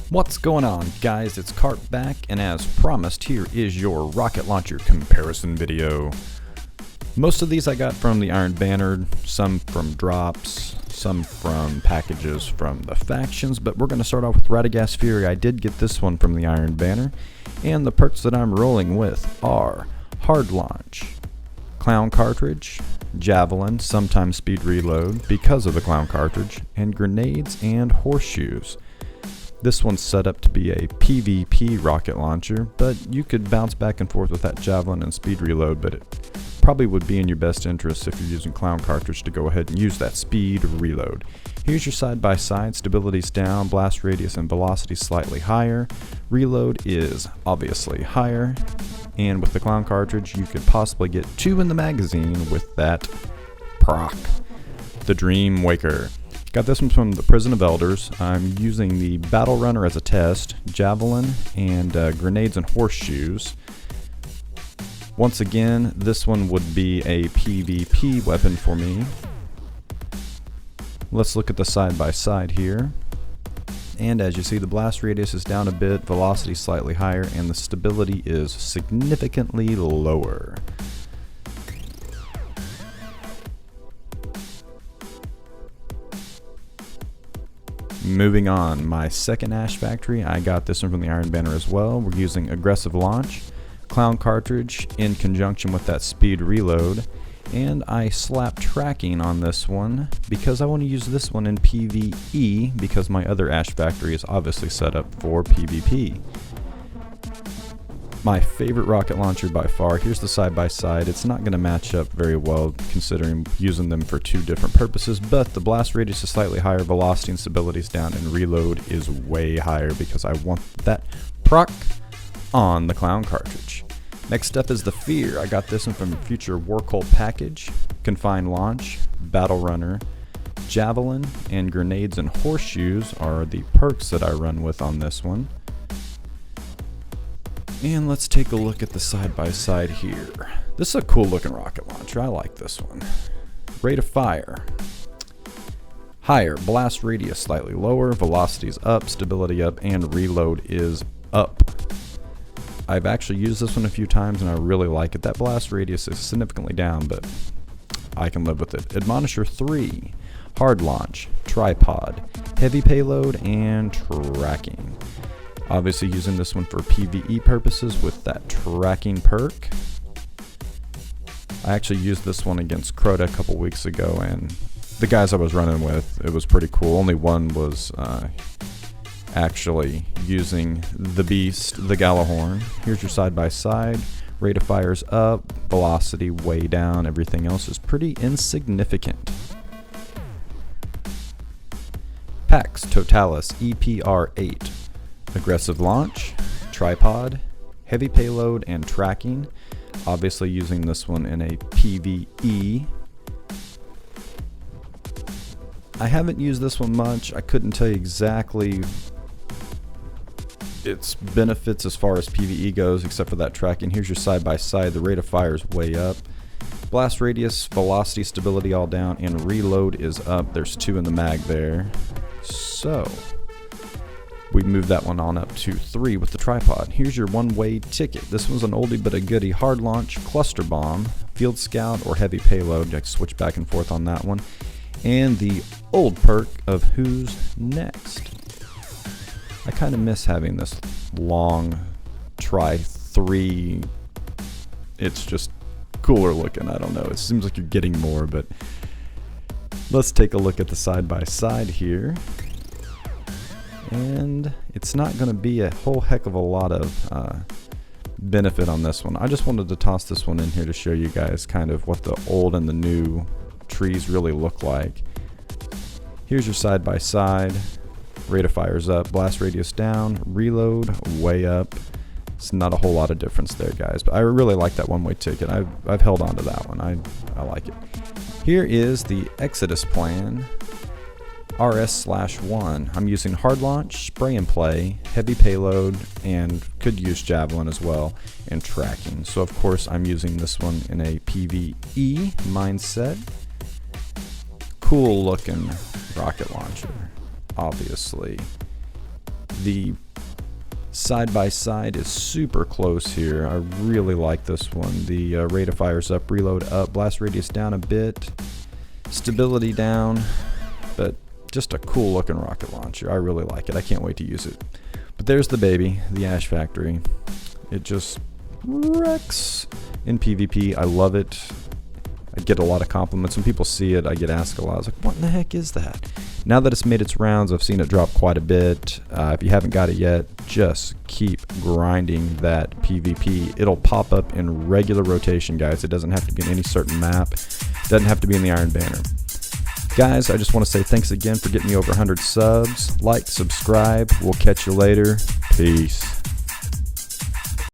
What's going on, guys? It's Cart back, and as promised, here is your rocket launcher comparison video. Most of these I got from the Iron Banner, some from drops, some from packages from the factions, but we're going to start off with Radegasts Fury. I did get this one from the Iron Banner, and the perks that I'm rolling with are Hard Launch, Clown Cartridge, Javelin, sometimes Speed Reload because of the Clown Cartridge, and Grenades and Horseshoes. This one's set up to be a PvP rocket launcher, but you could bounce back and forth with that Javelin and Speed Reload, but it probably would be in your best interest if you're using Clown Cartridge to go ahead and use that Speed Reload. Here's your side-by-side. Stability's down, blast radius and velocity slightly higher. Reload is obviously higher, and with the Clown Cartridge you could possibly get 2 in the magazine with that proc. The Dreamwaker. Got this one from the Prison of Elders. I'm using the Battle Runner as a test, Javelin, and Grenades and Horseshoes. Once again, this one would be a PvP weapon for me. Let's look at the side-by-side here. And as you see, the blast radius is down a bit, velocity slightly higher, and the stability is significantly lower. Moving on, my second Ash Factory, I got this one from the Iron Banner as well. We're using Aggressive Launch, Clown Cartridge in conjunction with that Speed Reload, and I slapped Tracking on this one because I want to use this one in PvE because my other Ash Factory is obviously set up for PvP. My favorite rocket launcher by far. Here's the side-by-side. It's not going to match up very well considering using them for 2 different purposes, but the blast radius is slightly higher, velocity and stability is down, and reload is way higher because I want that proc on the Clown Cartridge. Next up is the Fear. I got this one from the Future War Cult package. Confined Launch, Battle Runner, Javelin, and Grenades and Horseshoes are the perks that I run with on this one. And let's take a look at the side-by-side here. This is a cool looking rocket launcher. I like this one. Rate of fire. Higher. Blast radius slightly lower. Velocity's up. Stability up. And reload is up. I've actually used this one a few times and I really like it. That blast radius is significantly down, but I can live with it. Admonisher 3. Hard launch. Tripod. Heavy payload and tracking. Obviously using this one for PvE purposes with that tracking perk. I actually used this one against Crota a couple weeks ago, and the guys I was running with, it was pretty cool. Only one was actually using the beast, the Gallahorn. Here's your side-by-side. Rate of fire's up, velocity way down, everything else is pretty insignificant. Pax Totalus EPR8. Aggressive Launch, Tripod, Heavy Payload, and Tracking. Obviously using this one in a PvE. I haven't used this one much. I couldn't tell you exactly its benefits as far as PvE goes, except for that tracking. Here's your side-by-side. The rate of fire is way up. Blast radius, velocity, stability all down, and reload is up. There's 2 in the mag there. So we move that one on up to 3 with the tripod. Here's your one-way ticket. This one's an oldie but a goodie. Hard launch, cluster bomb, field scout, or heavy payload. I switch back and forth on that one. And the old perk of Who's Next. I kind of miss having this long Tri-3. It's just cooler looking. I don't know. It seems like you're getting more, but let's take a look at the side-by-side here. And it's not going to be a whole heck of a lot of benefit on this one. I just wanted to toss this one in here to show you guys kind of what the old and the new trees really look like. Here's your side-by-side. Rate of fire's up, blast radius down, reload way up. It's not a whole lot of difference there, guys, but I really like that one-way ticket. I've held on to that one. I like it. Here is the Exodus plan. RS/1. I'm using Hard Launch, Spray and Play, Heavy Payload, and could use Javelin as well, and Tracking. So of course I'm using this one in a PvE mindset. Cool looking rocket launcher. Obviously The side-by-side is super close here. I really like this one. The rate of fire's up, reload up, blast radius down a bit, stability down, but just a cool looking rocket launcher. I really like it. I can't wait to use it. But there's the baby, the Ash Factory. It just wrecks in PvP. I love it. I get a lot of compliments. When people see it, I get asked a lot. I was like, what in the heck is that? Now that it's made its rounds, I've seen it drop quite a bit. If you haven't got it yet, just keep grinding that PvP. It'll pop up in regular rotation, guys. It doesn't have to be in any certain map. It doesn't have to be in the Iron Banner. Guys, I just want to say thanks again for getting me over 100 subs. Like, subscribe. We'll catch you later. Peace.